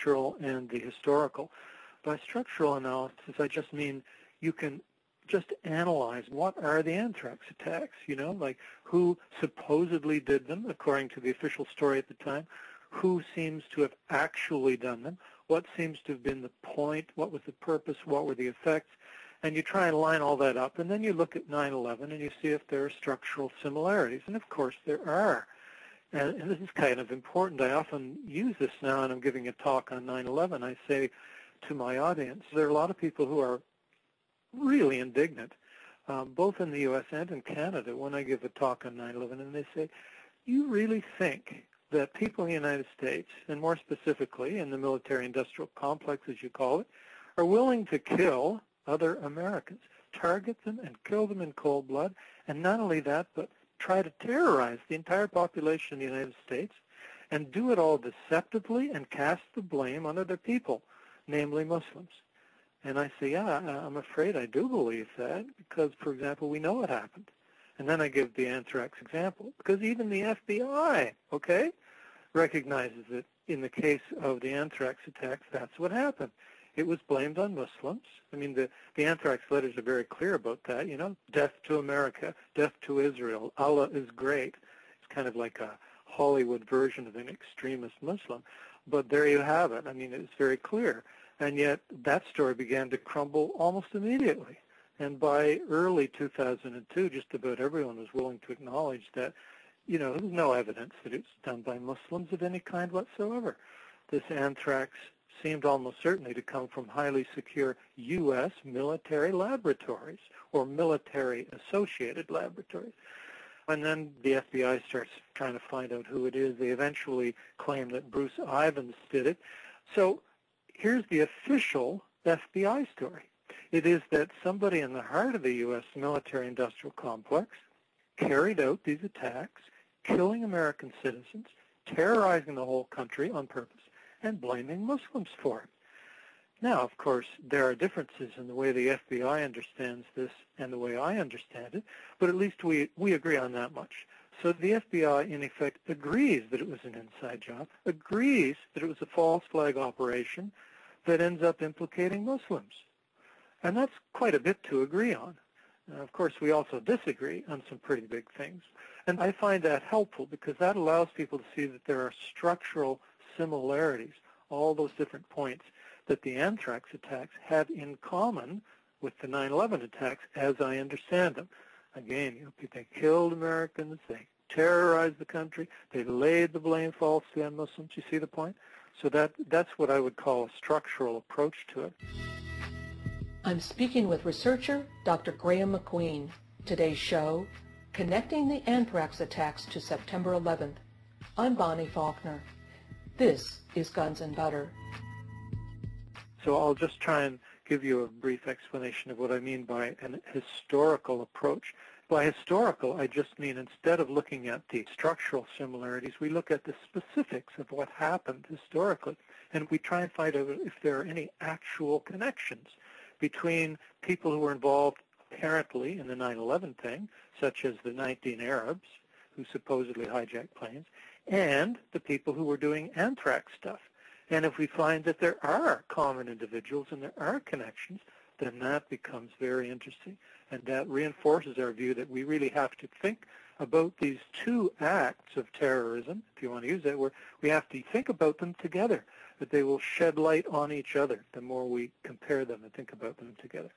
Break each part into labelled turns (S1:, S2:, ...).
S1: structural and the historical. By structural analysis, I just mean you can just analyze what are the anthrax attacks, like who supposedly did them according to the official story at the time, who seems to have actually done them, what seems to have been the point, what was the purpose, what were the effects, and you try and line all that up, and then you look at 9/11 and you see if there are structural similarities, and of course there are. And this is kind of important. I often use this now, and I'm giving a talk on 9/11. I say to my audience, there are a lot of people who are really indignant, both in the U.S. and in Canada, when I give a talk on 9/11, and they say, you really think that people in the United States, and more specifically in the military-industrial complex, as you call it, are willing to kill other Americans, target them and kill them in cold blood, and not only that, but try to terrorize the entire population of the United States, and do it all deceptively and cast the blame on other people, namely Muslims. And I say, yeah, I'm afraid I do believe that because, for example, we know what happened. And then I give the anthrax example because even the FBI, recognizes that in the case of the anthrax attacks, that's what happened. It was blamed on Muslims. I mean, the anthrax letters are very clear about that, death to America, death to Israel, Allah is great. It's kind of like a Hollywood version of an extremist Muslim. But there you have it. I mean, it's very clear. And yet that story began to crumble almost immediately. And by early 2002, just about everyone was willing to acknowledge that, there was no evidence that it was done by Muslims of any kind whatsoever. This anthrax seemed almost certainly to come from highly secure U.S. military laboratories or military-associated laboratories. And then the FBI starts trying to find out who it is. They eventually claim that Bruce Ivins did it. So here's the official FBI story. It is that somebody in the heart of the U.S. military-industrial complex carried out these attacks, killing American citizens, terrorizing the whole country on purpose, and blaming Muslims for it. Now, of course, there are differences in the way the FBI understands this and the way I understand it, but at least we agree on that much. So the FBI, in effect, agrees that it was an inside job, agrees that it was a false flag operation that ends up implicating Muslims. And that's quite a bit to agree on. Of course, we also disagree on some pretty big things. And I find that helpful because that allows people to see that there are structural similarities, all those different points that the anthrax attacks have in common with the 9/11 attacks as I understand them. Again, they killed Americans, they terrorized the country, they laid the blame falsely on Muslims. You see the point? So that's what I would call a structural approach to it.
S2: I'm speaking with researcher Dr. Graeme MacQueen. Today's show, Connecting the Anthrax Attacks to September 11th. I'm Bonnie Faulkner. This is Guns and Butter.
S1: So I'll just try and give you a brief explanation of what I mean by an historical approach. By historical, I just mean instead of looking at the structural similarities, we look at the specifics of what happened historically, and we try and find out if there are any actual connections between people who were involved apparently in the 9/11 thing, such as the 19 Arabs who supposedly hijacked planes, and the people who were doing anthrax stuff. And if we find that there are common individuals and there are connections, then that becomes very interesting. And that reinforces our view that we really have to think about these two acts of terrorism, if you want to use that word. We have to think about them together, that they will shed light on each other the more we compare them and think about them together.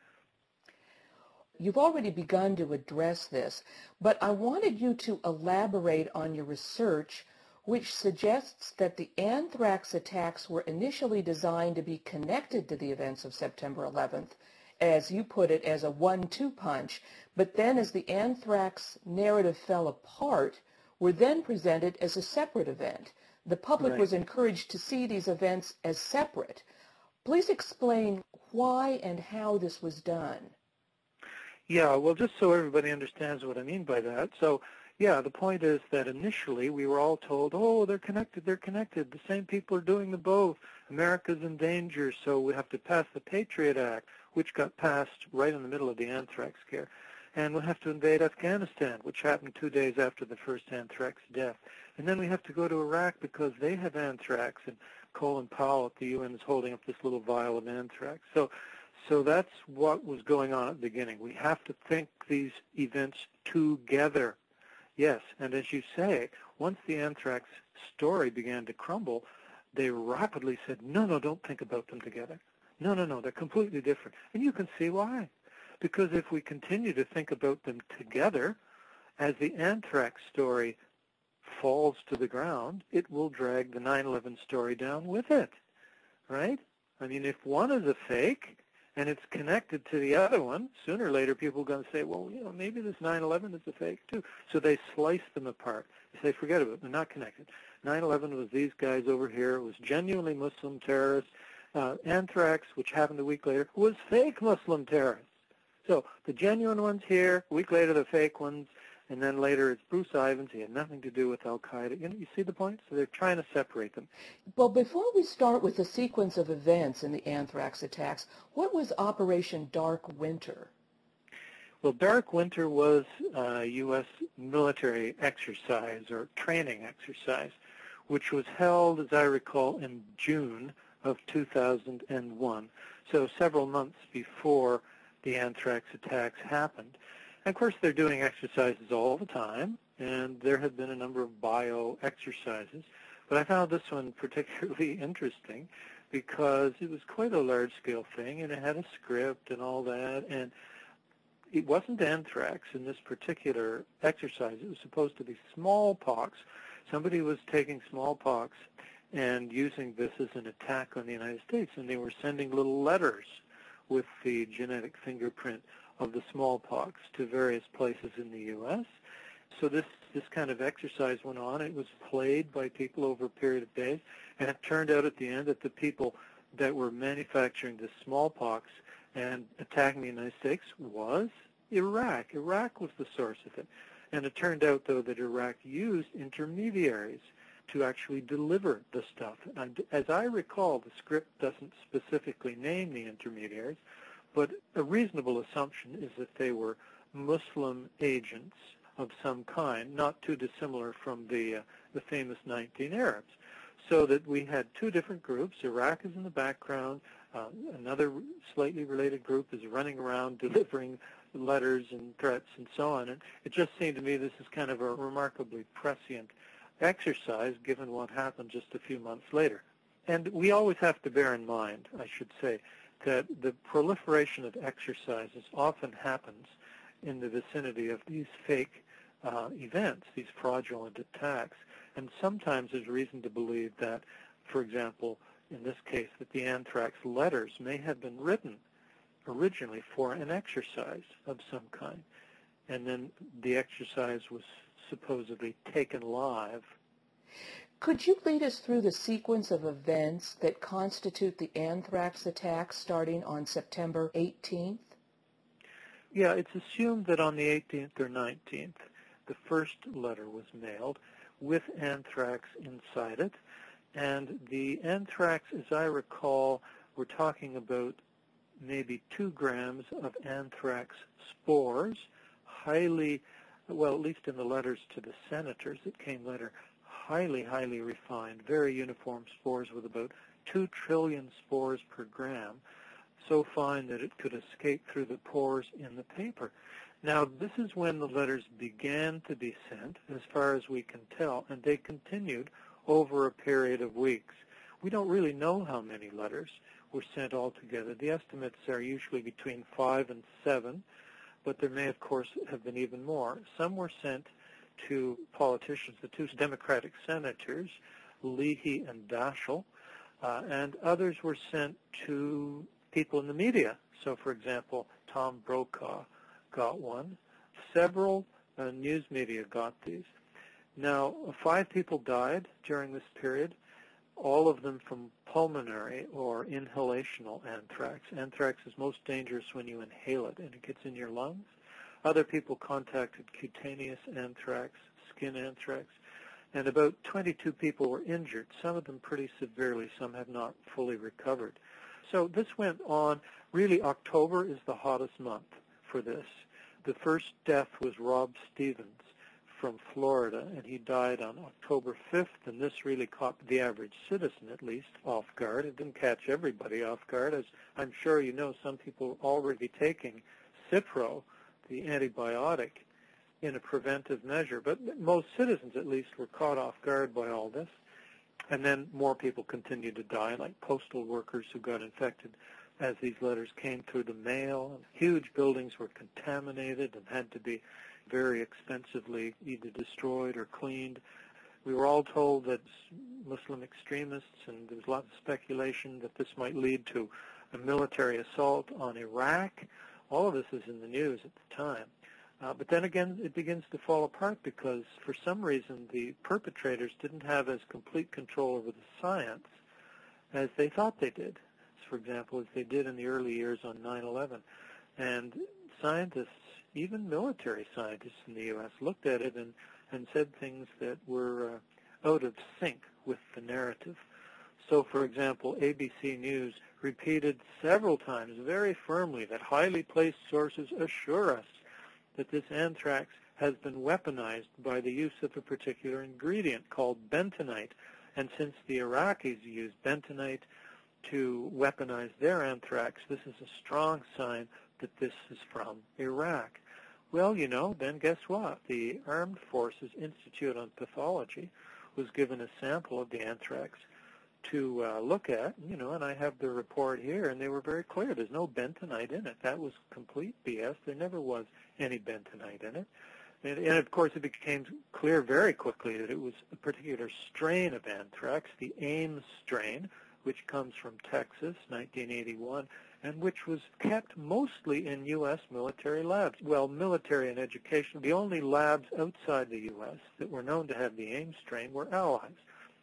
S2: You've already begun to address this, but I wanted you to elaborate on your research, which suggests that the anthrax attacks were initially designed to be connected to the events of September 11th, as you put it, as a 1-2 punch, but then as the anthrax narrative fell apart, were then presented as a separate event. The public was encouraged to see these events as separate. Please explain why and how this was done.
S1: Yeah, well, just so everybody understands what I mean by that. So, yeah, the point is that initially we were all told, oh, they're connected, they're connected. The same people are doing them both. America's in danger, so we have to pass the Patriot Act, which got passed right in the middle of the anthrax scare. And we'll have to invade Afghanistan, which happened 2 days after the first anthrax death. And then we have to go to Iraq because they have anthrax. And Colin Powell at the UN is holding up this little vial of anthrax. So that's what was going on at the beginning. We have to think these events together. Yes, and as you say, once the anthrax story began to crumble, they rapidly said, no, don't think about them together. No, they're completely different. And you can see why. Because if we continue to think about them together, as the anthrax story falls to the ground, it will drag the 9/11 story down with it, right? I mean, if one is a fake and it's connected to the other one, sooner or later people are going to say, well, maybe this 9/11 is a fake too. So they slice them apart. They say, forget about it. They're not connected. 9/11 was these guys over here. It was genuinely Muslim terrorists. Anthrax, which happened a week later, was fake Muslim terrorists. So the genuine ones here, a week later the fake ones, and then later it's Bruce Ivins. He had nothing to do with Al-Qaeda. You see the point? So they're trying to separate them.
S2: Well, before we start with the sequence of events in the anthrax attacks, what was Operation Dark Winter?
S1: Well, Dark Winter was a U.S. military exercise or training exercise, which was held, as I recall, in June of 2001, so several months before the anthrax attacks happened. And of course, they're doing exercises all the time, and there have been a number of bio exercises. But I found this one particularly interesting because it was quite a large-scale thing, and it had a script and all that. And it wasn't anthrax in this particular exercise. It was supposed to be smallpox. Somebody was taking smallpox and using this as an attack on the United States, and they were sending little letters with the genetic fingerprint of the smallpox to various places in the U.S. So this kind of exercise went on. It was played by people over a period of days, and it turned out at the end that the people that were manufacturing the smallpox and attacking the United States was Iraq. Iraq was the source of it. And it turned out, though, that Iraq used intermediaries to actually deliver the stuff. And as I recall, the script doesn't specifically name the intermediaries, but a reasonable assumption is that they were Muslim agents of some kind, not too dissimilar from the famous 19 Arabs. So that we had two different groups. Iraq is in the background. Another slightly related group is running around delivering letters and threats and so on. And it just seemed to me this is kind of a remarkably prescient exercise given what happened just a few months later. And we always have to bear in mind, I should say, that the proliferation of exercises often happens in the vicinity of these fake events, these fraudulent attacks. And sometimes there's reason to believe that, for example, in this case, that the anthrax letters may have been written originally for an exercise of some kind. And then the exercise was supposedly taken live.
S2: Could you lead us through the sequence of events that constitute the anthrax attack starting on September 18th?
S1: Yeah, it's assumed that on the 18th or 19th, the first letter was mailed with anthrax inside it. And the anthrax, as I recall, we're talking about maybe 2 grams of anthrax spores, highly, well, at least in the letters to the senators that came later, highly, highly refined, very uniform spores with about 2 trillion spores per gram, so fine that it could escape through the pores in the paper. Now, this is when the letters began to be sent, as far as we can tell, and they continued over a period of weeks. We don't really know how many letters were sent altogether. The estimates are usually between 5 and 7, but there may, of course, have been even more. Some were sent to politicians, the 2 Democratic senators, Leahy and Daschle, and others were sent to people in the media. So, for example, Tom Brokaw got one. Several news media got these. Now, 5 people died during this period, all of them from pulmonary or inhalational anthrax. Anthrax is most dangerous when you inhale it and it gets in your lungs. Other people contacted cutaneous anthrax, skin anthrax, and about 22 people were injured, some of them pretty severely, some have not fully recovered. So this went on. Really, October is the hottest month for this. The first death was Rob Stevens from Florida, and he died on October 5th, and this really caught the average citizen, at least, off guard. It didn't catch everybody off guard. As I'm sure you know, some people were already taking Cipro, the antibiotic, in a preventive measure. But most citizens, at least, were caught off guard by all this. And then more people continued to die, like postal workers who got infected as these letters came through the mail. Huge buildings were contaminated and had to be very expensively either destroyed or cleaned. We were all told that Muslim extremists, and there was lots of speculation that this might lead to a military assault on Iraq. All of this is in the news at the time. But then again, it begins to fall apart because for some reason the perpetrators didn't have as complete control over the science as they thought they did. For example, as they did in the early years on 9/11. And scientists, even military scientists in the U.S., looked at it and said things that were out of sync with the narrative. So, for example, ABC News repeated several times very firmly that highly placed sources assure us that this anthrax has been weaponized by the use of a particular ingredient called bentonite. And since the Iraqis used bentonite to weaponize their anthrax, this is a strong sign that this is from Iraq. Well, you know, then guess what? The Armed Forces Institute on Pathology was given a sample of the anthrax to look at, you know, and I have the report here, and they were very clear. There's no bentonite in it. That was complete BS. There never was any bentonite in it. And of course, it became clear very quickly that it was a particular strain of anthrax, the Ames strain, which comes from Texas, 1981, and which was kept mostly in U.S. military labs. Well, military and education, the only labs outside the U.S. that were known to have the Ames strain were allies.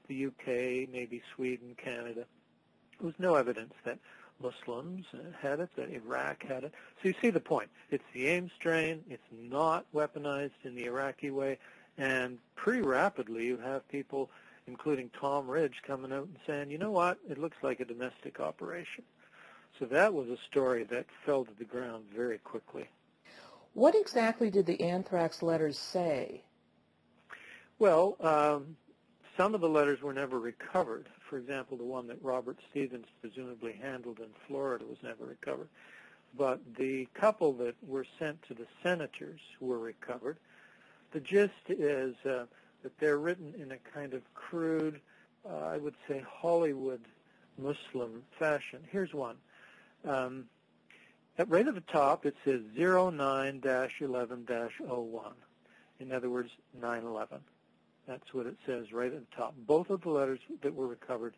S1: The UK, maybe Sweden, Canada. There was no evidence that Muslims had it, that Iraq had it. So you see the point. It's the Ames strain. It's not weaponized in the Iraqi way. And pretty rapidly you have people, including Tom Ridge, coming out and saying, you know what, it looks like a domestic operation. So that was a story that fell to the ground very quickly.
S2: What exactly did the anthrax letters say?
S1: Well, some of the letters were never recovered. For example, the one that Robert Stevens presumably handled in Florida was never recovered. But the couple that were sent to the senators were recovered. The gist is that they're written in a kind of crude, I would say Hollywood Muslim fashion. Here's one. Right at the top, it says 09-11-01. In other words, 9/11. That's what it says right at the top. Both of the letters that were recovered